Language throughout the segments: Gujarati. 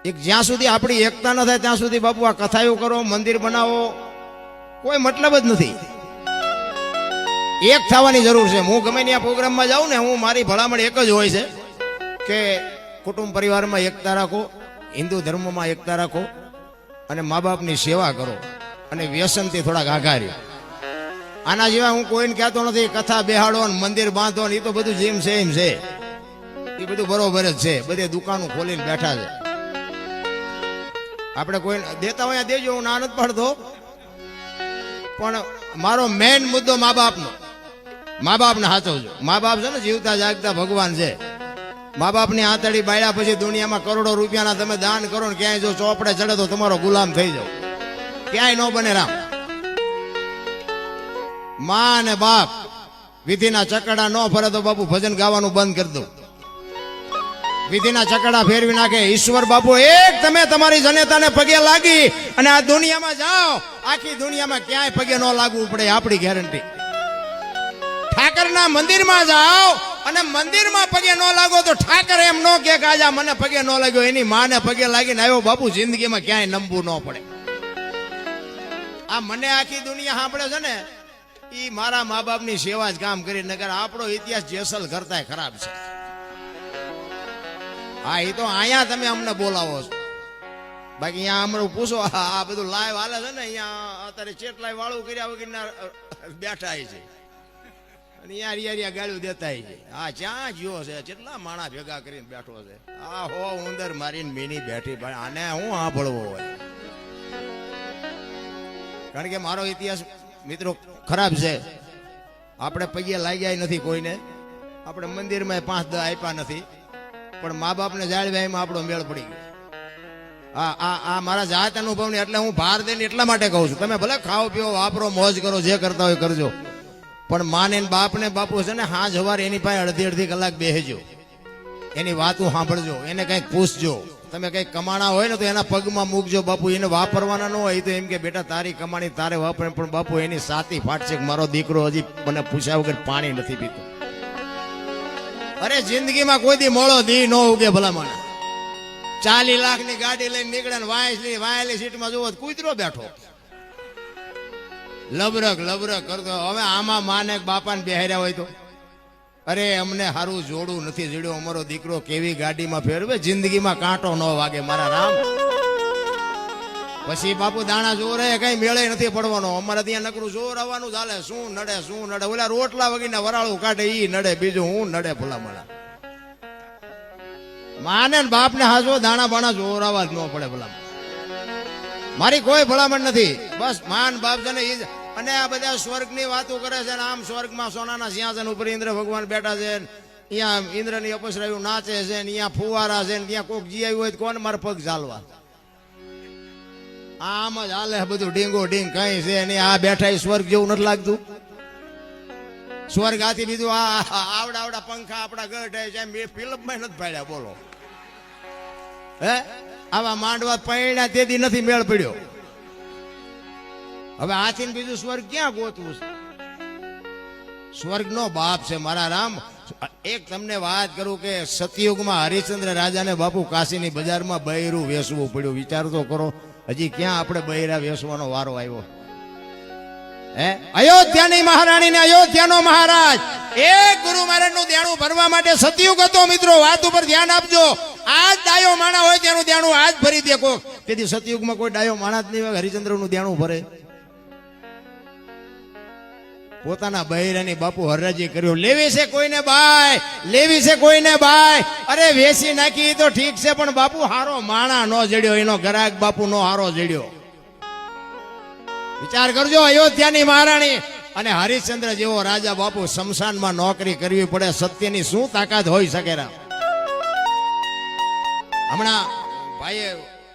એક જ્યાં સુધી આપણી એકતા ન થાય ત્યાં સુધી બાપુ આ કથાઓ કરો, મંદિર બનાવો, કોઈ મતલબ જ નથી. એક થવાની જરૂર છે. હું ગમે ત્યાં પ્રોગ્રામમાં જાઉં ને, હું મારી ભલામણ એક જ હોય છે કે કુટુંબ પરિવારમાં એકતા રાખો, હિન્દુ ધર્મમાં એકતા રાખો અને મા બાપની સેવા કરો અને વ્યસનથી થોડાક આઘા રહ્યો. આના સિવાય હું કોઈને કહેતો નથી કથા બેહાડો ને મંદિર બાંધો ને, એ તો બધું જેમ છે એમ છે, એ બધું બરોબર જ છે. બધે દુકાનો ખોલીને બેઠા છે. આપણે કોઈ દેતા હોય દેજો, હું ના નથી પાડતો, પણ મારો મેઇન મુદ્દો મા બાપનો. મા બાપને સાચવજો. મા બાપ છે ને જીવતા જાગતા ભગવાન છે. મા બાપની આંતળી બાળ્યા પછી દુનિયામાં કરોડો રૂપિયાના તમે દાન કરો ને ક્યાંય જો ચોપડે ચડે તો તમારો ગુલામ થઈ જાવ, ક્યાંય ન બને રામ. મા અને બાપ વિધિના ચકડા ન ફરે તો બાપુ ભજન ગાવાનું બંધ કરી દો. વિધિના ચકડા ફેરવી નાખે. ઈશ્વર બાપુ એક તમે તમારી જનેતાને પગે લાગી અને આ દુનિયામાં જાઓ, આખી દુનિયામાં ક્યાંય પગે ન લાગવું પડે, આપણી ગેરંટી. ઠાકરના મંદિરમાં જાઓ અને મંદિરમાં પગે ન લાગો તો ઠાકર એમ ન કે આજા મને પગે ન લાગ્યો, એની માને પગે લાગીને આવ્યો. બાપુ જિંદગીમાં ક્યાંય નમવું ન પડે. આ મને આખી દુનિયા સાંભળે છે ને, એ મારા મા બાપની સેવા જ કામ કરી. નગર આપણો ઇતિહાસ જેસલ કરતા ખરાબ છે. હા, એ તો અહીંયા તમે અમને બોલાવો છો, બાકી અહીંયા અમને પૂછો. આ બધું લાઈવ હાલે છે ને, અહીંયા અત્યારે ચેટલાય વાળું કર્યા વગરના બેઠા છે અને યાર ગાળ્યું દેતા છે. હા, ક્યાં જ્યો છે, કેટલા માણા ભેગા કરીને બેઠો છે. આ હો ઉંદર મારીને મીની બેઠી, ભાઈ આને હું સાંભળવો હોય? કારણ કે મારો ઇતિહાસ મિત્રો ખરાબ છે. આપણે પગે લાગ્યા નથી કોઈને, આપણે મંદિરમાં 5-10 આપ્યા નથી, પણ મા બાપને જાળવ્યા એમાં આપણો મેળ પડી ગયો. આ મારા જાત અનુભવ ને એટલે હું ભાર દઈને એટલા માટે કહું છું. તમે ભલે ખાઓ પીઓ, વાપરો, મોજ કરો, જે કરતા હોય કરજો, પણ માને બાપને બાપુ છે ને હાજ સવારે એની પાસે અડધી કલાક બેસજો, એની વાતો સાંભળજો, એને કંઈક પૂછજો. તમે કંઈક કમાણા હોય ને તો એના પગમાં મૂકજો. બાપુ એને વાપરવાના ન હોય તો એમ કે બેટા તારી કમાણી તારે વાપરે, પણ બાપુ એની સાથી ફાટશે કે મારો દીકરો હજી મને પૂછ્યા વગર પાણી નથી પીતો. અરે જિંદગીમાં કોઈ દી મોળો દી ન ઉગે ભલામણ. 40 લાખની ગાડી લઈને નીકળે ને વાયેલી સીટમાં જોવો કૂતરો બેઠો લબરક કરતો. હવે આમાં માને બાપાને બેહાર્યા હોય તો અરે અમને સારું જોડું નથી જડ્યો, અમારો દીકરો કેવી ગાડીમાં ફેરવે, જિંદગીમાં કાંટો ન વાગે મારા રામ. પછી બાપુ દાણા જોરે કઈ મેળે નથી પડવાનો. અમારે ત્યાં નકરું જોર આવવાનું ચાલે. શું નડે ઓલા રોટલા વગીને વરાળું કાઢે ઈ નડે, બીજું હું નડે ભલામણા. માને ને બાપને હાજો દાણા બાણા જોર આવવા જ ન પડે ભલામણ. મારી કોઈ ભલામણ નથી, બસ માન બાપ છે ને ઈ જ. અને આ બધા સ્વર્ગની વાતો કરે છે ને, આમ સ્વર્ગમાં સોનાના સિંહાસન ઉપર ઇન્દ્ર ભગવાન બેઠા છે, અહીંયા ઇન્દ્રની અપસરાયું નાચે છે ને, અહીંયા ફુવારા છે ને, ત્યાં કોક જી આવ્યું હોય તો કોને મારે પગ ચાલવા. આમ જ હાલે બધું ડીંગો ડીંગ કઈ છે ને. આ બેઠા સ્વર્ગ જેવું નથી લાગતું. સ્વર્ગ આથી બીજું આ આવડા પંખા આપણા ગઢ છે, ફિલ્મમાં નથી પાડ્યા બોલો. હે આવા માંડવા પૈણા તેથી નથી મેળ પડ્યો. હવે આથી બીજું સ્વર્ગ ક્યાં ગોતવું છે? સ્વર્ગ નો બાપ છે મારા રામ. એક તમને વાત કરું કે સતયુગમાં હરિશ્ચંદ્ર રાજાને બાપુ કાશીની બજારમાં બૈરું વેચવું પડ્યું. વિચાર તો કરો, હજી ક્યાં આપણે બૈરા વેચવાનો વારો આવ્યો? હે અયોધ્યાની મહારાણી ને અયોધ્યાનો મહારાજ, એક ગુરુ મહારાજ નું દેણું ભરવા માટે સતયુગ હતો. મિત્રો વાત ઉપર ધ્યાન આપજો. આજ ડાયો માણા હોય તેનું દેણું આજ ભરી દેખો. તેથી સતયુગમાં કોઈ ડાયો માણા જ નહીં હોય હરિચંદ્ર નું દેણું ભરે. પોતાના બૈરાની બાપુ હરાજી કર્યો. લેવી છે કોઈને બાય, લેવી છે કોઈને બાય. અરે વેસી નાખી તો ઠીક છે, પણ બાપુ હારો માણા નો જડ્યો, એનો ગ્રાહક બાપુ નો હારો જડ્યો. વિચાર કરજો. અયોધ્યાની મહારાણી અને હરિશ્ચંદ્ર જેવો રાજા બાપુ શમશાનમાં નોકરી કરવી પડે. સત્યની શું તાકાત હોઈ શકે? હમણાં ભાઈએ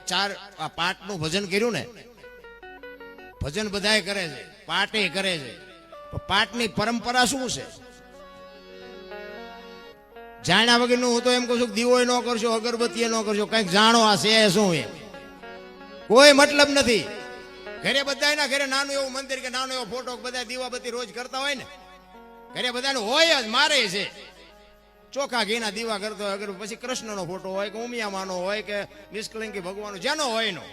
4 પાઠનું ભજન કર્યું ને. ભજન બધાય કરે છે, પાઠે કરે છે. પાઠની પરંપરા શું છે? જાણ્યા વગરનું હું તો એમ કહું છું કે દીવો ન કરશો, અગરબત્તી ન કરશો, કઈક જાણો આ છે શું એમ. કોઈ મતલબ નથી. ઘરે બધાના ઘરે નાનું એવું મંદિર કે નાનો એવો ફોટો બધા દીવાબત્તી રોજ કરતા હોય ને, ઘરે બધાનું હોય જ, મારે છે. ચોખા ઘીના દીવા કરતો હોય, અગર પછી કૃષ્ણનો ફોટો હોય કે ઉમિયામાનો હોય કે નિષ્કલંકી ભગવાન જેનો હોય નો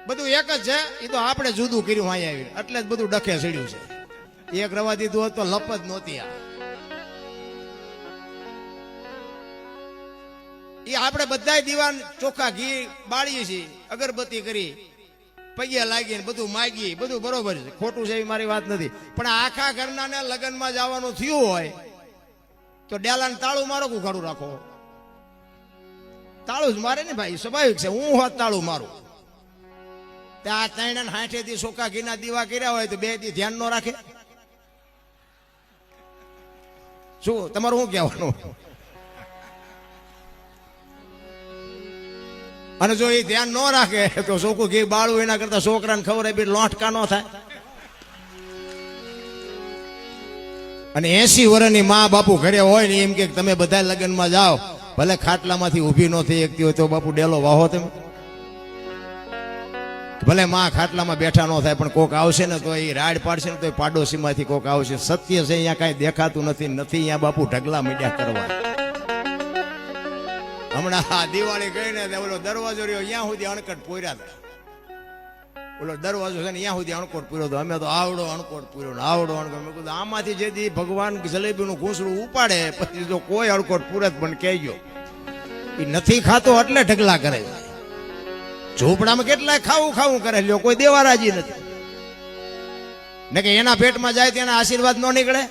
બધું એક જ છે. એ તો આપણે જુદું કર્યું અહીંયા આવી એટલે જ બધું ડખે ચડ્યું છે. એક રવા દીધું હોત તો લપ જ નહોતી. એ આપણે બધા દીવા ચોખા ઘી બાળીએ છીએ, અગરબત્તી કરી પૈયા લાગીને બધું માગીએ, બધું બરોબર છે, ખોટું છે એવી મારી વાત નથી. પણ આખા ઘરનાને લગ્નમાં જવાનું થયું હોય તો ડેલાને તાળું મારો ઉઘાડું રાખો. તાળું જ મારે ને ભાઈ, સ્વાભાવિક છે. હું હોત તાળું મારું. ત્યાં 3 થી ચોખા ઘીના દીવા કર્યા હોય તો 2 દી ધ્યાન ન રાખે? શું તમારું શું કહેવાનું? અને જો એ ધ્યાન ન રાખે તો ચોખ્ખું ઘી બાળવું એના કરતા છોકરાને ખબર બી લોટકા ન થાય. અને 80 વર્ષની મા બાપુ ઘરે હોય ને એમ કે તમે બધા લગ્નમાં જાઓ, ભલે ખાટલામાંથી ઊભી ન થઈ શકતી હોય તો બાપુ ડેલો વાહો તમે. ભલે માં ખાટલામાં બેઠા ન થાય પણ કોક આવશે ને તો એ રાડ પાડશે ને તો પાડોશીમાંથી કોક આવશે. સત્ય છે, અહીંયા કાંઈ દેખાતું નથી. અહીંયા બાપુ ઢગલા મીડિયા કરવા. હમણાં આ દિવાળી ગઈ ને ઓલો દરવાજો રહ્યો અહીંયા સુધી અણકટ પૂર્યા હતા. ઓલો દરવાજો છે ને અહીંયા સુધી અણકોટ પૂર્યો હતો. અમે તો આવડો અણકોટ પૂર્યો ને આવડો અણકોટ. મેં કીધું આમાંથી જેથી ભગવાન જલેબીનું ઘૂંસડું ઉપાડે પછી જો કોઈ અણકોટ પૂરત પણ કહેજો. એ નથી ખાતો એટલે ઢગલા કરે. ઝૂંપડામાં કેટલાય ખાવું કરે લ્યો, કોઈ દેવા રાજી નથી. ને કે એના પેટમાં જાય તેના આશીર્વાદ ન નીકળે.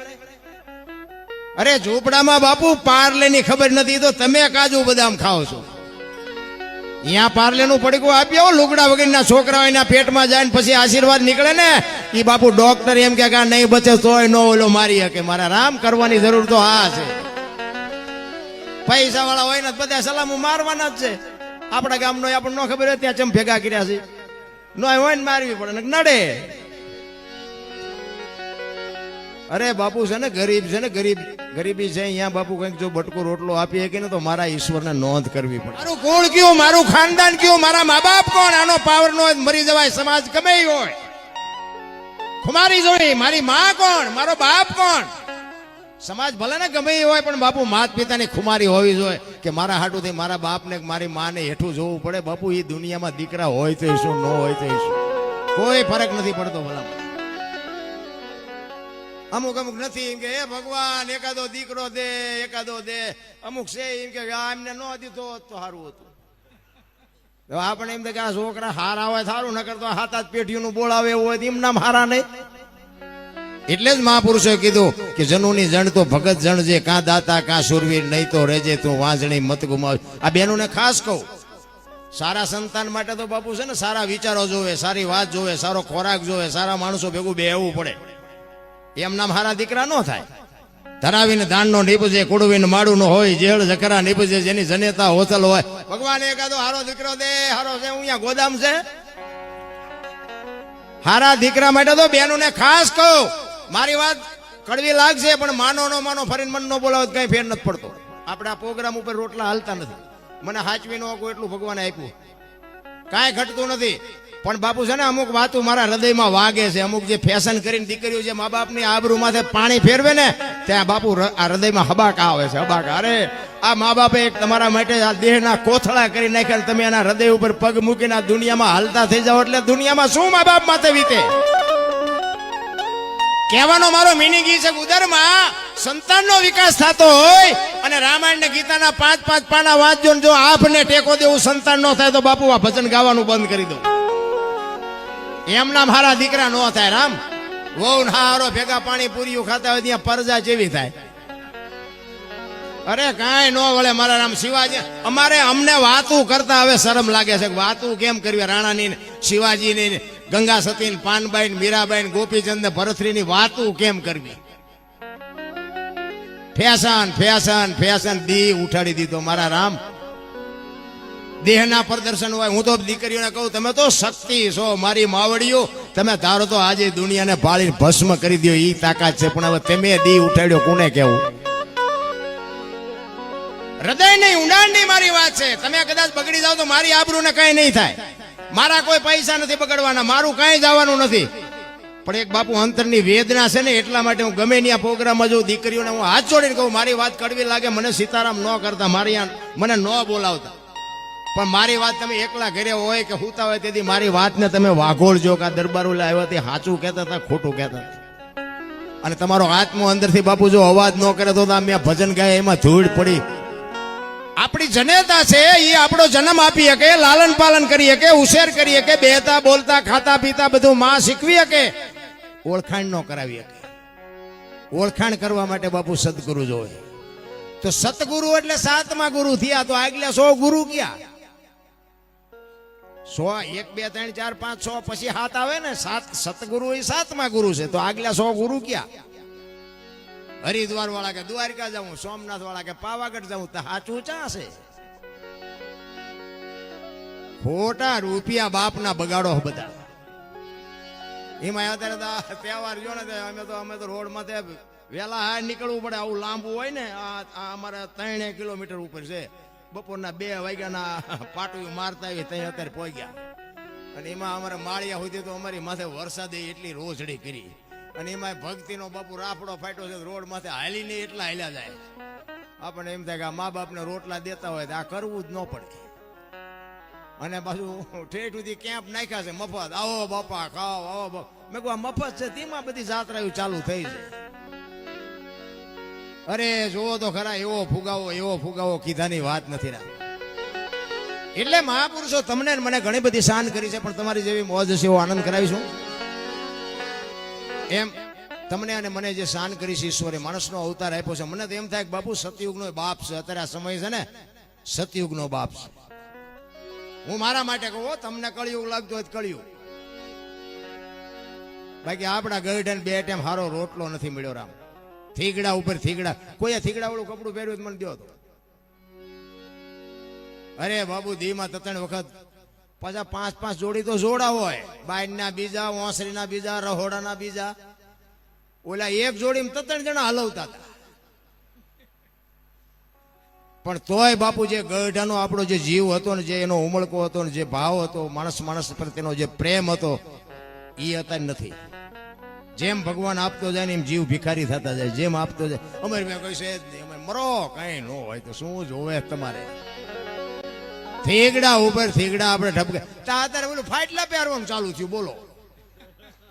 અરે ઝૂંપડામાં બાપુ પાર્લે ની ખબર નથી તો તમે કાજુ બદામ ખાઓ છો. અહીંયા પાર્લે નું પડીકું આપી આવો લુગડા વગરના છોકરાઓ એના પેટમાં જાય ને પછી આશીર્વાદ નીકળે ને. એ બાપુ ડોક્ટર એમ કે નહીં બચે તોય નો ઓલો મારી શકે. મારા રામ કરવાની જરૂર તો હા છે. પૈસા વાળા હોય ને બધા સલામો મારવાના જ છે. આપણા ગામનો આપણને ન ખબર હોય ત્યાં ચમ ભેગા કર્યા છે. નો હોય ને મારવી પડે ને નડે. અરે બાપુ છે ને ગરીબ છે ને ગરીબી છે. અહીંયા બાપુ કંઈક જો બટકો રોટલો આપી શકે ને તો મારા ઈશ્વરને નોંધ કરવી પડે. મારું કોણ કયું, મારું ખાનદાન કયું, મારા મા બાપ કોણ, આનો પાવર નો મરી જવાય. સમાજ ગમે હોય ખુમારી જોઈ, મારી માં કોણ, મારો બાપ કોણ. સમાજ ભલે ને ગમે હોય પણ બાપુ માત પિતાની ખુમારી હોવી જોઈએ કે મારા હાટુથી મારા બાપને મારી માને હેઠું જોવું પડે. બાપુ એ દુનિયામાં દીકરા હોય તો શું, ન હોય તો શું, કોઈ ફરક નથી પડતો. ભલા અમુક નથી એમ કે હે ભગવાન એકાદો દીકરો દે, એકાદો દે. અમુક છે એમ કે એમને ન દીધો તો સારું હતું. આપણે એમ કે આ છોકરા હારા હોય સારું, ન કરતો હાથ પેઢીઓનું બોલાવે એવું હોય એમ નામ હારા નહીં. એટલે જ મહાપુરુષોએ કીધું કે જનુની જણ તો ભગત જણ જે, કાં દાતા કાં સુરવીર, નહીં તો રેજે તું વાંજણી મત ગુમાવ. આ બેનોને ખાસ કહું, સારા સંતાન માટે તો બાપુ છે ને સારા વિચારો જોવે, સારી વાત જોવે, સારો ખોરાક જોવે, સારા માણસો ભેગું બેહવું પડે. એમ નામ હારા દીકરા ન થાય. ધરાવીને દાનનો નીપજે, કુડવીને માડું નો હોય, જેળ જકરા નીપજે, જેની જનેતા હોતલ હોય. ભગવાન એકાદો હારો દીકરો દે. હારો છે અહીંયા ગોદામ છે. હારા દીકરા માટે તો બેનોને ખાસ કહું. મારી વાત કડવી લાગશે પણ માનો નો માનો, ફરીને મન નો બોલાવો કઈ ફેર નથી પડતો. આપણે આ પ્રોગ્રામ ઉપર રોટલા હાલતા નથી. મને હાચવી નો કોઈ એટલું ભગવાને આપ્યું, કાંઈ ઘટતું નથી. પણ બાપુ છે ને અમુક વાતો મારા હૃદયમાં વાગે છે. અમુક જે ફેશન કરીને દીકરીઓ જે મા બાપની આબરૂ માથે પાણી ફેરવે ને ત્યાં બાપુ આ હૃદયમાં હબાકા આવે છે. હબાકા. અરે આ મા બાપે એક તમારા માટે આ દેહના કોથળા કરી નાખ્યા, તમે એના હૃદય ઉપર પગ મૂકીને આ દુનિયામાં હાલતા થઈ જાઓ એટલે દુનિયામાં શું મા બાપ માથે વીતે. કહેવાનો મારો મિનિંગ એ છે કે ઉદરમાં સંતાનનો વિકાસ થતો હોય અને રામાયણ ને ગીતાના 5-5 પાના વાંચજો, જો આપને ટેકો દેવું સંતાન નો થાય તો બાપુ આ ભજન ગાવાનું બંધ કરી દો. એમ નામ હારા દીકરા નો થાય. રામ વહુ હારો ભેગા પાણી પૂરીઓ ખાતા હોય ત્યાં પરજા જેવી થાય. અરે કાંઈ નો વળે મારા રામ. શિવાજી અમારે અમને વાતું કરતા હવે શરમ લાગે છે. વાતું કેમ કરવી? રાણાની, શિવાજીની, ગંગા સતી, પાનબાઈ, મીરાબાઈ, ગોપીચંદ, ભરતરીની વાતું કેમ કરવી? ફેશન ફેશન ફેશન દી ઉઠાડી દીધો મારા રામ. દેહના પ્રદર્શન હોય. હું તો દીકરીઓને કહું તમે તો શક્તિ છો મારી માવડીઓ, તમે ધારો તો આજે દુનિયાને ભાળીને ભસ્મ કરી દો એ તાકાત છે. પણ હવે તમે દી ઉઠાડ્યો કોને કેવું? હૃદય નહીં ઊંડાણ ની મારી વાત છે. તમે કદાચ બગડી જાવ તો મારી આબરૂને કઈ નહીં થાય. મારા કોઈ પૈસા નથી બગડવાના, મારું કઈ જવાનું નથી. પણ એક બાપુ અંતરની વેદના છે ને એટલા માટે હું ગમે ત્યાં પ્રોગ્રામમાં જોઉં દીકરીઓને હું હાથ જોડીને કહું મારી વાત કડવી લાગે મને સીતારામ ન કરતા મારી મને ન બોલાવતા, પણ મારી વાત તમે એકલા ઘરે હોય કે હુતા હોય તેથી મારી વાતને તમે વાઘોળજો કે આ દરબારો આવ્યા તે સાચું કહેતા હતા ખોટું કહેતા હતા. અને તમારો આત્મો અંદરથી બાપુ જો અવાજ ન કરે તો મેં ભજન ગાય એમાં ધૂળ પડી. આપણી જનેતા છે એ આપણો જન્મ આપી શકે, લાલન પાલન કરી શકે, ઉછેર કરી શકે, બેહતા બોલતા ખાતા પીતા બધું માં શીખવી શકે, ઓળખાણ ન કરાવી શકે. ઓળખાણ કરવા માટે બાપુ સદગુરુ જોવે. તો સતગુરુ એટલે 7મા ગુરુ થયા, તો આગલા 100 ગુરુ ક્યાં? 100 1 2 3 4 5 6 પછી 7 આવે ને, 7 સતગુરુ એ 7મા ગુરુ છે, તો આગલા 100 ગુરુ ક્યાં? હરિદ્વાર વાળા કે દ્વારકા જાઉં, સોમનાથ વાળા કે પાવાગઢ જાઉં, તો સાચું ચા છે? ખોટા રૂપિયા બાપના બગાડો બધા. એમાં અત્યારે તહેવાર જો ને અમે તો રોડ માંથી વેલા હાર નીકળવું પડે, આવું લાંબુ હોય ને. આ અમારે 3 કિલોમીટર ઉપર છે, બપોરના 2 વાગ્યાના પાટું મારતા આવી ત્યાં અત્યારે પહોંચ્યા. અને એમાં અમારે માળિયા સુધી તો અમારી માથે વરસાદે એટલી રોજડી કરી, અને એમાં ભક્તિનો બાપુ રાફડો ફાટ્યો છે, રોડ માથે હાલીને એટલા હાલ્યા જાય. આપણને એમ થાય કે આ મા બાપને રોટલા દેતા હોય તો આ કરવું જ ન પડે. અને પાછું ઠેઠ સુધી કેમ્પ નાખ્યા છે મફત, આવો બાપા ખાઓ, આવો બાપા. મેં કહું મફત છે તેમાં બધી જાત્રા ચાલુ થઈ છે. અરે જોવો તો ખરા, એવો ફુગાવો કીધાની વાત નથી રાખી. એટલે મહાપુરુષો તમને મને ઘણી બધી શાન કરી છે, પણ તમારી જેવી મોજ હશે એવો આનંદ કરાવીશું. એમ તમને અને મને જે શાન કરી છે ઈશ્વરે, માણસનો અવતાર આપ્યો છે. મને તો એમ થાય કે બાપુ સતયુગનો બાપ છે. અત્યારે આ સમય છે ને સતયુગનો બાપ છે. હું મારા માટે કહું, તમને કળિયુગ લાગતો હોય કળિયુગ. બાકી આપણા ગઢને 2 ટાઈમ સારો રોટલો નથી મળ્યો. રામ થીગડા ઉપર થીગડા, કોઈ થીગડા વાળું કપડું પહેર્યું મને દો તો. અરે બાબુ દીમાં 3 વખત પાછા 5 જોડી તો જોડા હોય. બાયના બીજા, ઓસરીના બીજા, રહોડાના બીજા. ઓલા એક જોડીમાં 3 જણા હલવતા હતા. પણ તોય બાપુ જે ગઢાનો આપણો જે જીવ હતો ને, જે એનો ઉમળકો હતો ને, જે ભાવ હતો, માણસ પર તેનો જે પ્રેમ હતો, એ અત્યારે નથી. જેમ ભગવાન આપતો જાય ને એમ જીવ ભિખારી થતા જાય. જેમ આપતો જાય અમારે મેં કઈ છે જ નહીં, અમે મરો કઈ ન હોય તો શું જોવે તમારે. થીગડા ઉપર થીગડા આપણે ઢબકે. અત્યારે બોલું ફાટલા પહેરવાનું ચાલુ થયું. બોલો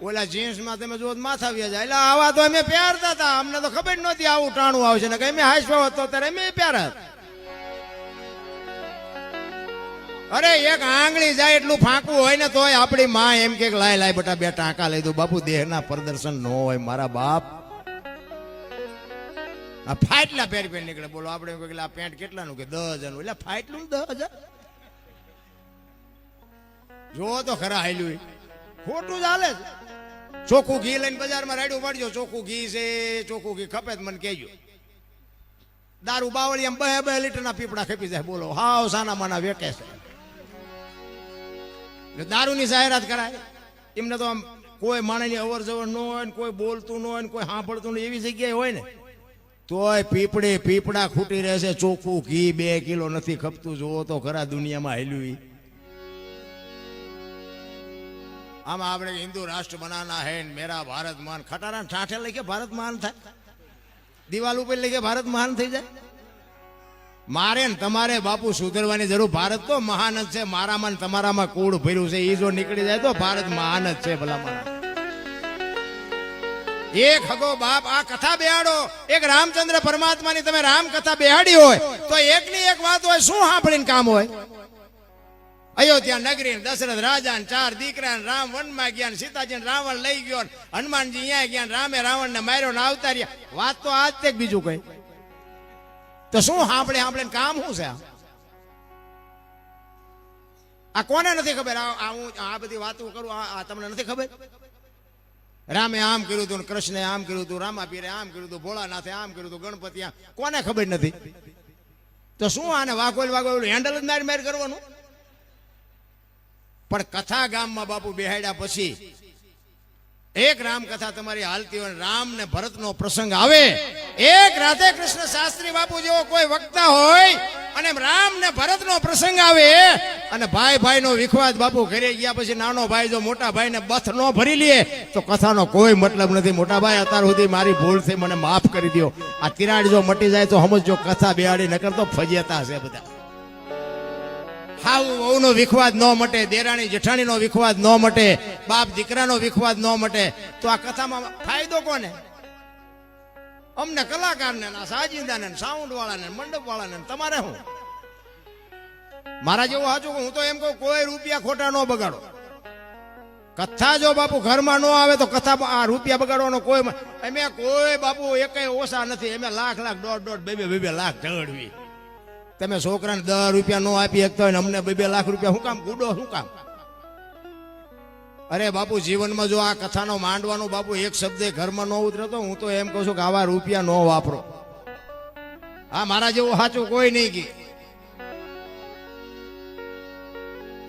ઓલા જીન્સમાં તમે જો માથા વ્યા જાય. એટલે આવા તો અમે પહેરતા હતા, અમને તો ખબર નહોતી આવું ટાણું આવશે ને. કઈ અમે હાઈસ્વા હતો ત્યારે અમે પહેરત. અરે એક આંગળી જાય એટલું ફાંકવું હોય ને તોય આપણી માં એમ કે લાય બટા 2 ટાંકા લઈ દો. બાપુ દેહના પ્રદર્શન ન હોય મારા બાપ. આ ફાટલા પહેરી નીકળે. બોલો આપણે આ પેન્ટ કેટલાનું કે 10,000 નું. એટલે ફાટલું 10,000 જો તો ખરા હાલ્યું ખોટું ચાલે છે. ચોખ્ખું ઘી લઈને બજારમાં રાડ્યું પડજો. ચોખ્ખું ઘી છે, ચોખ્ખું ઘી ખપે મને કહેજો. દારૂ બાવળી એમ 2 લીટરના પીપડા ખપી જાય. બોલો હાવ સાના માના વેકે છે. દારૂની જાહેરાત કરાય એમને તો આમ કોઈ માણસની અવર જવર ન હોય ને, કોઈ બોલતું ન હોય ને, કોઈ સાંભળતું ન એવી જગ્યાએ હોય ને તોય પીપડા ખૂટી રહેશે. ચોખ્ખું ઘી 2 કિલો નથી ખપતું. જોવો તો ખરા દુનિયામાં હાલ્યું. આમાં આપણે હિન્દુ રાષ્ટ્ર બનાના હે, મેરા ભારત મહાન. ખટારા ઠાઠે લખે ભારત મહાન થાય, દિવાલ ઉપર લખે ભારત મહાન થઈ જાય. મારે ને તમારે બાપુ સુધરવાની જરૂર. ભારત તો મહાન જ છે. મારામાં ને તમારામાં કૂડ ભર્યું છે, એ જો નીકળી જાય તો ભારત મહાન જ છે. ભલા મારા એક હગો બાપ આ કથા બેહાડો. એક રામચંદ્ર પરમાત્માની તમે રામ કથા બેહાડી હોય તો એકની એક વાત હોય, શું સાંભળીને કામ હોય? અયોધ્યા નગરી દશરથ રાજા 4 દીકરા, રામ વનમાં ગયા, સીતાજી રાવણ લઈ ગયો, હનુમાનજી અહીંયા ગયા, રામે રાવણ ને માર્યો ને આવતા રહ્યા. વાત તો આજ તે બીજું કઈ. તો શું સાંભળે કામ શું છે? આ કોને નથી ખબર? હું આ બધી વાતો કરું, આ તમને નથી ખબર? રામે આમ કર્યું હતું, કૃષ્ણે આમ કર્યું હતું, રામાપીરે આમ કર્યું હતું, ભોળાનાથે આમ કર્યું હતું, ગણપતિ કોને ખબર નથી? તો શું આને વાગોલ હેન્ડલ જ માર કરવાનું? પણ કથા ગામમાં બાપુ બેહાડ્યા પછી એક રામ કથા તમારી હાલતી હોય, રામ ને ભરત નો પ્રસંગ આવે, એક રાધે કૃષ્ણ શાસ્ત્રી બાપુ જેવો કોઈ વક્તા હોય અને રામ ને ભરત નો પ્રસંગ આવે અને ભાઈ ભાઈ નો વિખવાદ બાપુ ઘરે ગયા પછી નાનો ભાઈ જો મોટા ભાઈ ને બથ નો ભરી લે તો કથાનો કોઈ મતલબ નથી. મોટા ભાઈ અત્યાર સુધી મારી ભૂલ થઈ, મને માફ કરી દો. આ તિરાડ જો મટી જાય તો સમજો કથા બેહાડી નકર તો ફજિયતા છે બધા. હાવ વહુનો વિખવાદ ન મટે, દેરાણી જેઠાણીનો વિખવાદ ન મટે, બાપ દીકરાનો વિખવાદ ન મટે તો આ કથામાં ફાયદો કોને? અમને કલાકારને, સાજિંદાને, સાઉન્ડ વાળાને, મંડપ વાળાને. તમારે શું? મારા જેવું સાચું હું તો એમ કહું, કોઈ રૂપિયા ખોટા ન બગાડો. કથા જો બાપુ ઘરમાં ન આવે તો કથા આ રૂપિયા બગાડવાનો કોઈ અમે કોઈ બાપુ એકેય ઓછા નથી. અમે લાખ લાખ દોઢ બે લાખ ઢળવી. તમે છોકરાને 10 રૂપિયા નો આપી શકતા હોય ને અમને 2 લાખ રૂપિયા શું કામ ગુડો? શું કામ? અરે બાપુ જીવનમાં જો આ કથાનો માંડવાનું બાપુ એક શબ્દ ઘરમાં ન ઉતરે તો હું તો એમ કહું છું કે આવા રૂપિયા ન વાપરો. હા, મારા જેવું સાચું કોઈ નહીં કે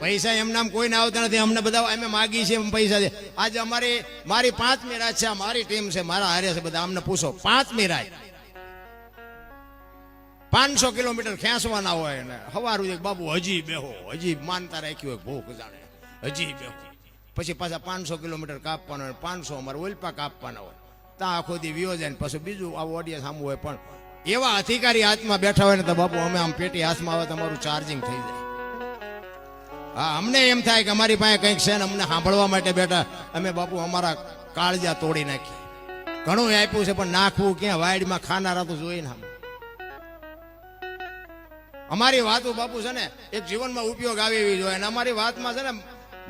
પૈસા એમ નામ કોઈને આવતા નથી. અમને બધા અમે માગી છે પૈસા છે. આજે મારી 5મી રાત છે, મારી ટીમ છે, મારા હારે છે બધા. અમને પૂછો 5મી રાત 500 કિલોમીટર ખેંચવાના હોય ને હવારું બાબુ હજી બેહો, હજી માનતા રાખ્યું હોય ભૂખ જાણે, હજી બેહો. પછી પાછા 500 કિલોમીટર કાપવાના હોય, 500 અમારે ઓલપા કાપવાના હોય. ત્યાં આખો દી વિયો જાય ને પછી બીજું આવું ઓડિયા સામું હોય. પણ એવા અધિકારી હાથમાં બેઠા હોય ને તો બાપુ અમે આમ પેટી હાથમાં આવે તમારું ચાર્જિંગ થઈ જાય. હા, અમને એમ થાય કે અમારી પાસે કંઈક છે ને અમને સાંભળવા માટે બેઠા. અમે બાપુ અમારા કાળજા તોડી નાખીએ. ઘણું આપ્યું છે પણ નાખવું ક્યાં? વાયડમાં ખાનારા તો જોઈને અમારી વાતો બાપુ છે ને એક જીવનમાં ઉપયોગ આવે એવી જોઈએ. અમારી વાતમાં છે ને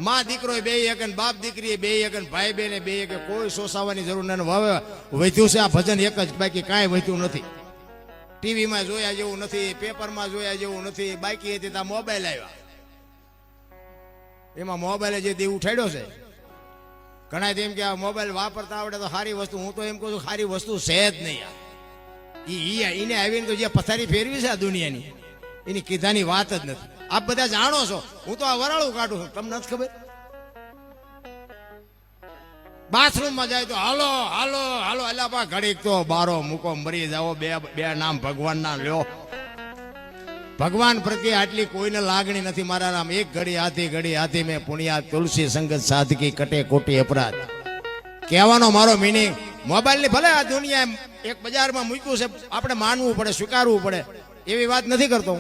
માં દીકરો બે એક, બાપ દીકરી બે એક, ભાઈ બેન બે એક, કોઈ સોસાવાની જરૂર નથી. હવે વધ્યું છે આ ભજન એક જ, બાકી કાંઈ વધ્યું નથી. ટીવીમાં જોયા જેવું નથી, પેપરમાં જોયા જેવું નથી. બાકી હતી ત્યાં મોબાઈલ આવ્યા, એમાં મોબાઈલે જે દી ઉઠાડ્યો છે. ઘણા એમ કે આ મોબાઈલ વાપરતા આવડે તો સારી વસ્તુ. હું તો એમ કહું છું સારી વસ્તુ છે જ નહીં. એને આવીને તો જે પથારી ફેરવી છે આ દુનિયાની એની કીધાની વાત જ નથી. આપ બધા જાણો છો, હું તો આ વરાળું કાઢું છું, તમને નથી ખબર? બાથરૂમમાં જાય તો હાલો હાલો હાલો, અલ્યા બા ઘડીક તો બારો મૂકો, મરી જાઓ. બે નામ ભગવાનના લ્યો. ભગવાન પ્રત્યે આટલી કોઈને લાગણી નથી. મારા નામ એક ઘડી હાથી મેં પુણ્યા તુલસી સંગત સાધકી કટે કોટી અપરાધ. કહેવાનો મારો મિનિંગ મોબાઈલની ભલે આ દુનિયા એક બજારમાં મૂક્યું છે, આપણે માનવું પડે, સ્વીકારવું પડે, એવી વાત નથી કરતો.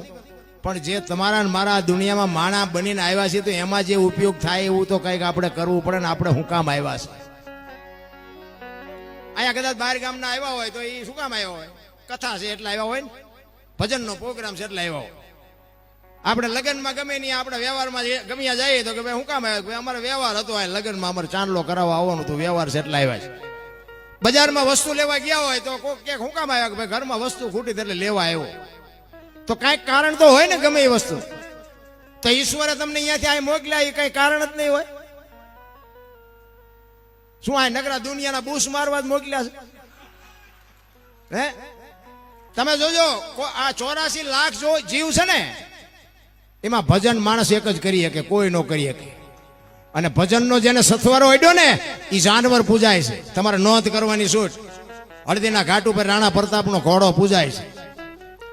પણ જે તમારા મારા દુનિયામાં માણા બનીને આવ્યા છે તો એમાં જે ઉપયોગ થાય એવું તો કંઈક આપણે કરવું પડે ને. આપણે શું કામ આવ્યા છે? અહીંયા કદાચ બહાર ગામના આવ્યા હોય તો એ શું કામ આવ્યા હોય? કથા છે એટલે આવ્યા હોય ને, ભજનનો પ્રોગ્રામ છે એટલે આવ્યા હોય. આપણે લગ્નમાં ગમે નહીં, આપણે વ્યવહારમાં ગમ્યા જઈએ તો કે ભાઈ શું કામ આવ્યા? અમારે વ્યવહાર હતો, આ લગ્નમાં અમારે ચાંદલો કરાવવા આવવાનું હતું, વ્યવહાર છે એટલે આવ્યા છે. બજારમાં વસ્તુ લેવા ગયા હોય તો કોક કે શું કામ આવ્યા? કે ભાઈ ઘરમાં વસ્તુ ખૂટી એટલે લેવા આવ્યો. તો કઈક કારણ તો હોય ને ગમે એ વસ્તુ. તો ઈશ્વરે તમને અહીંયાથી આ મોકલ્યા એ કઈ કારણ જ નહીં હોય. શું આ નગરા દુનિયાના બૂસ મારવા જ મોકલ્યા છે? હે, તમે જોજો આ 84 લાખ જો જીવ છે ને એમાં ભજન માણસ એક જ કરી શકે, કોઈ નો કરી શકે. અને ભજનનો જેને સથવારો અડ્યો ને એ જાનવર પૂજાય છે. તમારે નોંધ કરવાની છૂટ. હળદીના ઘાટ ઉપર રાણા પ્રતાપનો ઘોડો પૂજાય છે,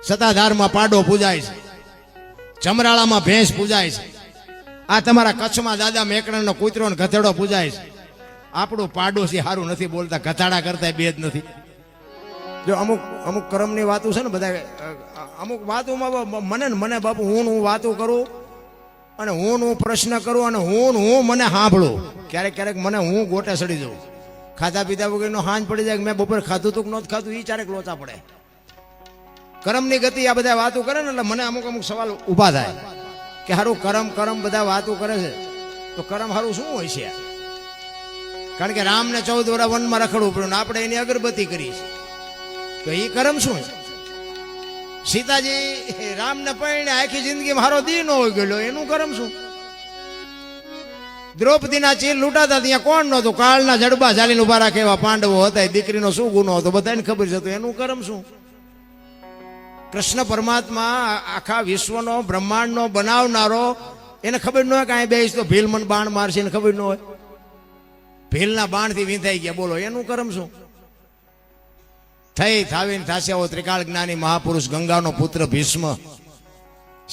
સતાધારમાં પાડો પૂજાય છે, ચમરાળામાં ભેંસ પૂજાય છે. આ તમારા કચ્છમાં દાદા મેકરણનો કૂતરો ને ગધેડો પૂજાય છે. આપણું પાડોશી સારું નથી બોલતા, ગધાડા કરતા બે જ નથી. જો અમુક કર્મની વાતો છે ને બધા, અમુક વાતોમાં મને બાપુ હું વાતો કરું અને હું પ્રશ્ન કરું અને હું મને સાંભળું. ક્યારેક મને હું ગોટે સડી જાઉં. ખાધા પીધા વગરનો હાંજ પડી જાય, મેં બપોર ખાધું તું કે નહોતું ખાધું એ ચારેક લોચા પડે. કર્મની ગતિ આ બધા વાતો કરે ને એટલે મને અમુક સવાલ ઊભા થાય કે હારું કરમ બધા વાતો કરે છે તો કરમ હારું શું હોય છે? કારણ કે રામને 14 વર્ષ વનમાં રખડવું પડ્યું ને આપણે એની અગરબત્તી કરી છે, તો એ કરમ શું છે? સીતાજી રામને પરણે આખી જિંદગી મારો દી ન હોય ગયેલો, એનું કરમ શું? દ્રૌપદીના ચીર લૂંટાતા ત્યાં કોણ નહોતું? કાળના જડબા ચાલીને ઉભા રાખે એવા પાંડવો હતા. દીકરીનો શું ગુનો હતો બધાને ખબર છે, તો એનું કરમ શું? કૃષ્ણ પરમાત્મા આખા વિશ્વનો બ્રહ્માંડનો બનાવનારો, એને ખબર ન હોય કે અહીં બેસ તો ભીલ મન બાણ મારશે, એને ખબર ન હોય. ભીલના બાણથી વીંધાઈ ગયા. બોલો એનું કરમ શું? થઈ થાવીને થાસ્યાઓ ત્રિકાળ જ્ઞાની મહાપુરુષ ગંગાનો પુત્ર ભીષ્મ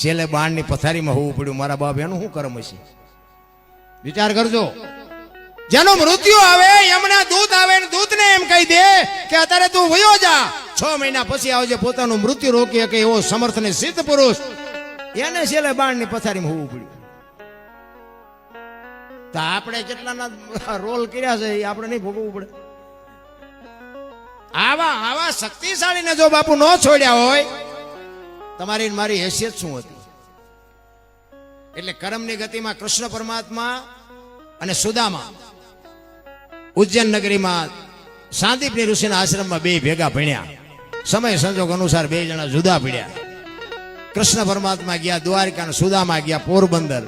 છેલ્લે બાણની પથારીમાં હોવું પડ્યું. મારા બાપ એનું શું કરમ હશે? વિચાર કરજો. જેનું મૃત્યુ આવે એમના દૂત આવે ને દૂતને એમ કહી દે કે અત્યારે તું વયો જા, 6 મહિના પછી આવજે. પોતાનું મૃત્યુ રોકી શકે એવો સમર્થ ને સિદ્ધ પુરુષ એને છેલ્લે બાણની પથારીમાં હોવું પડ્યું. તો આપણે કેટલાના રોલ કર્યા છે એ આપણે નહીં ભોગવવું પડે? આવા શક્તિશાળીને જો બાપુ ન છોડ્યા હોય, તમારી મારી હેસિયત શું હતી? એટલે કર્મની ગતિમાં કૃષ્ણ પરમાત્મા અને સુદામા ઉજ્જૈન નગરીમાં સાંદીપની ઋષિના આશ્રમમાં બે ભેગા ભણ્યા. સમય સંજોગ અનુસાર બે જણા જુદા પડ્યા. કૃષ્ણ પરમાત્મા ગયા દ્વારકા અને સુદામા ગયા પોરબંદર.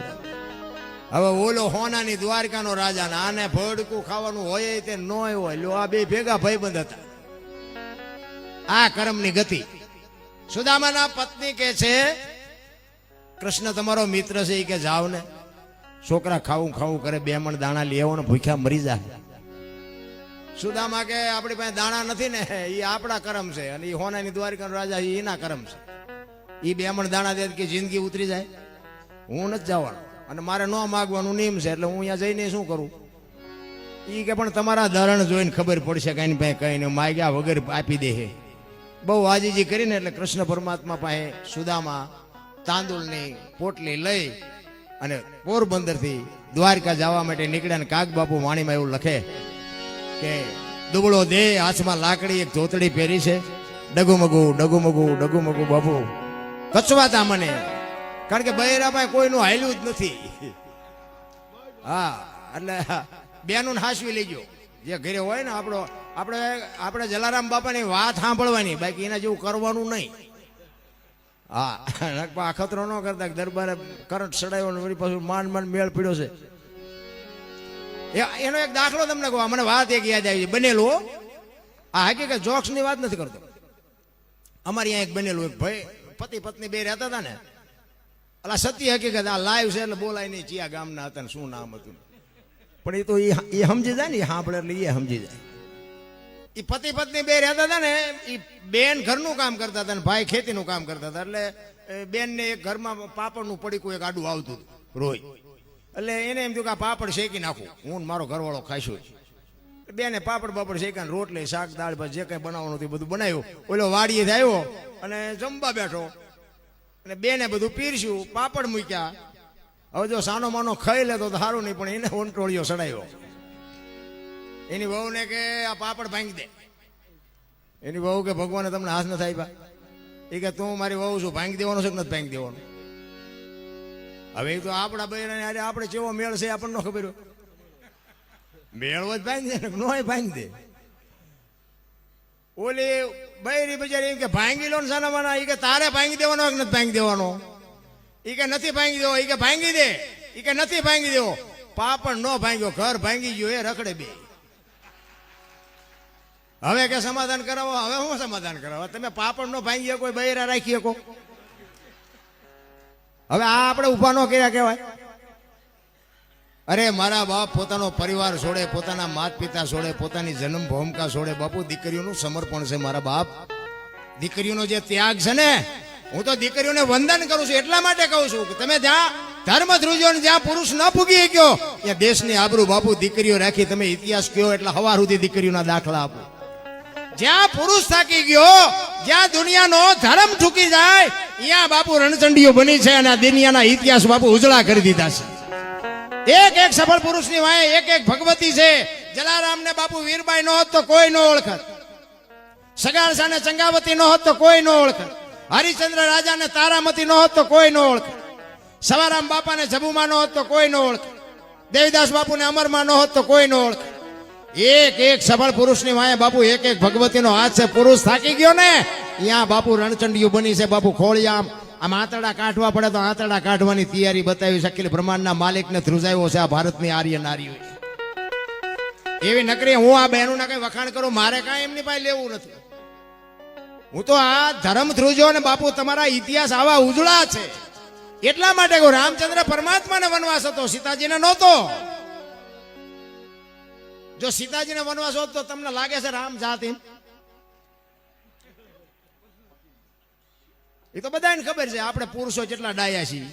હવે ઓલો હોનાની દ્વારકાનો રાજા ને આને ભડકું ખાવાનું હોય તે ન હોય. લો આ બે ભેગા ભાઈબંધ હતા. આ કર્મની ગતિ. સુદામાના પત્ની કે છે કૃષ્ણ તમારો મિત્ર છે એ કે જાવ ને, છોકરા ખાવું ખાવું કરે, 2 મણ દાણા લેવો ને ભૂખ્યા મરી જાય. સુદામા કે આપણી પાસે દાણા નથી ને, એ આપણા કર્મ છે, અને એ હોનાની દ્વારકાનો રાજા એના કર્મ છે. એ 2 મણ દાણા દે કે જિંદગી ઉતરી જાય. હું નથી જવાનું અને મારે ન માગવાનું નિયમ છે, એટલે હું અહીંયા જઈને શું કરું? એ કે પણ તમારા ધરણ જોઈને ખબર પડશે કે એની પાસે કઈ નહીં, માગ્યા વગર આપી દે. બહુ આજીજી કરીને એટલે કૃષ્ણ પરમાત્મા પાસે સુદામા તાંદુળની પોટલી લઈ અને પોરબંદરથી દ્વારકા જવા માટે નીકળ્યા. ને કાગ બાપુ વાણીમાં એવું લખે કે દુબળો દે, હાથમાં લાકડી, એક ધોતડી પહેરી છે, ડગુમગુ ડગુમગુ ડગુમગુ બાપુ કચવાતા મને, કારણ કે બૈરાભાઈ કોઈનું હાલ્યું જ નથી. હા, એટલે બેનું હાસવી લેજો. જે ઘરે હોય ને આપણે જલારામ બાપાની વાત સાંભળવાની, બાકી એના જેવું કરવાનું નહીં. હા, અખતરો ન કરતા દરબારે કરંટ ચડાવ્યો વળી પાછું માંડ મેળ પીડ્યો છે. એનો એક દાખલો તમને કહું, મને વાત એક યાદ આવી બનેલું. આ હકીકત જોક્સ ની વાત નથી કરતો. અમારે અહીંયા એક બનેલું, એક ભાઈ પતિ પત્ની બે રહેતા હતા ને, અલા સત્ય હકીકત આ લાઈવ છે એટલે બોલાય નહીં ચિયા ગામના હતા ને શું નામ હતું, પણ એ તો એ સમજી જાય ને, એ સાંભળે એટલે એ સમજી જાય. એ પતિ પત્ની બે રહેતા હતા ને, એ બેન ઘરનું કામ કરતા હતા ને ભાઈ ખેતીનું કામ કરતા હતા. એટલે બેન ને એક ઘરમાં પાપડનું પડીકું એક આડું આવતું રોજ. એટલે એને એમ થયું કે આ પાપડ શેકી નાખું, હું મારો ઘરવાળો ખાઈશું. બેને પાપડ બાપડ શેકાને રોટલી શાક દાળ ભાત જે કઈ બનાવવાનું હતું બધું બનાવ્યું. ઓલો વાડીએ આવ્યો અને જમવા બેઠો અને બેને બધું પીરસ્યું, પાપડ મૂક્યા. હવે જો સાનો માનો ખાઈ લેતો તો સારું નહીં, પણ એને ઓંટોળિયો ચડાવ્યો. એની વહુ ને કે આ પાપડ ભાંગી દે. એની વહુ કે ભગવાને તમને હાથ ન થાય. એ કે તું મારી વહુ છું, ભાંગી દેવાનો છે કે નથી ભાંગી દેવાનો? હવે એ તો આપણા બહેરાને અરે આપણે કેવો મેળ છે આપણને ન ખબર હોય. મેળવો જ ભાંગી દે ને, નો ભાંગી દે. ઓલી બૈરી બજારી એમ કે ભાંગી લો ને સાનામાના. એ કે તારે ભાંગી દેવાનો કે નથી ભાંગી દેવાનો? એ કે નથી ભાંગી દેવો. એ કે ભાંગી દે. એ કે નથી ભાંગી દેવો. પાપડ ન ભાંગ્યો, ઘર ભાંગી ગયો, એ રખડે બે. હવે કે સમાધાન કરાવો. હવે હું સમાધાન કરાવો? તમે પાપડ નો ભાંગી કોઈ બૈરા રાખી શકો? હવે આ આપણે ઉભા ન કર્યા કહેવાય? અરે મારા બાપ પોતાનો પરિવાર છોડે, પોતાના માત પિતા છોડે, પોતાની જન્મ ભૂમિકા છોડે. બાપુ દીકરીઓનું સમર્પણ છે મારા બાપ. દીકરીઓનો જે ત્યાગ છે ને, હું તો દીકરીઓને વંદન કરું છું. એટલા માટે કહું છું કે તમે જ્યાં ધર્મ ધ્રુજો ને જ્યાં પુરુષ ન પૂગી ગયો ત્યાં દેશની આબરૂ બાપુ દીકરીઓ રાખી. તમે ઇતિહાસ કયો એટલે હવાર સુધી દીકરીઓના દાખલા આપો. જ્યાં પુરુષ થાકી ગયો, જ્યાં દુનિયાનો ધર્મ ઠૂકી જાય, ત્યાં બાપુ રણચંડીઓ બની છે અને આ દુનિયાના ઇતિહાસ બાપુ ઉજળા કરી દીધા છે. એક એક સફળ પુરુષની વાય એક એક ભગવતી છે. જલારામ ને બાપુ વીરબાઈ નો હોત તો કોઈ નો ઓળખત. સગાળસા ને ચંગાવતી નો હોત તો કોઈ નો ઓળખત. હરિચંદ્ર રાજા ને તારામતી નો હોત તો કોઈ નો ઓળખત. સવારામ બાપા ને જબુમાં નો હોત તો કોઈ નો ઓળખત. દેવીદાસ બાપુ ને અમરમાં નો હોત તો કોઈ નો ઓળખત. એક એક સફળ પુરુષની વાય બાપુ એક એક ભગવતીનો હાથ છે. પુરુષ થાકી ગયો ને ત્યાં બાપુ રણચંડીઓ બની છે. બાપુ ખોળિયા આમ આંતરડા કાઢવા પડે તો આંતરડા કાઢવાની તૈયારી બતાવી શકીલ બ્રહ્માંડના માલિકને ધ્રુજાયો છે આ ભારતની આર્ય નારીઓ. એવી નકરી હું આ બહેનોના કઈ વખાણ કરું, મારે કાંઈ એમની પાસે લેવું નથી. હું તો આ ધર્મ ધ્રુજો ને બાપુ તમારા ઇતિહાસ આવા ઉજળા છે એટલા માટે કહું. રામચંદ્ર પરમાત્માને વનવાસ હતો, સીતાજીને નહોતો. જો સીતાજીને વનવાસ હોત તો તમને લાગે છે રામ જાત એમ? એ તો બધાને ખબર છે આપણે પુરુષો જેટલા ડાયા છીએ.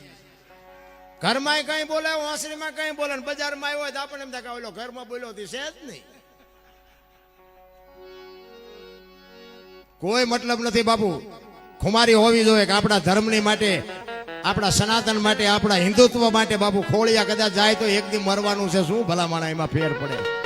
ઘરમાં કઈ બોલે, વાંસળીમાં કઈ બોલે, બજારમાં આવ્યો હોય તો આપણને એમ થાય કે ઓલો ઘરમાં બોલ્યો છે જ નહીં. કોઈ મતલબ નથી બાપુ. ખુમારી હોવી જોઈએ કે આપણા ધર્મની માટે, આપણા સનાતન માટે, આપણા હિન્દુત્વ માટે બાપુ ખોળિયા કદાચ જાય તો એક દી મરવાનું છે. શું ભલા માણા એમાં ફેર પડે?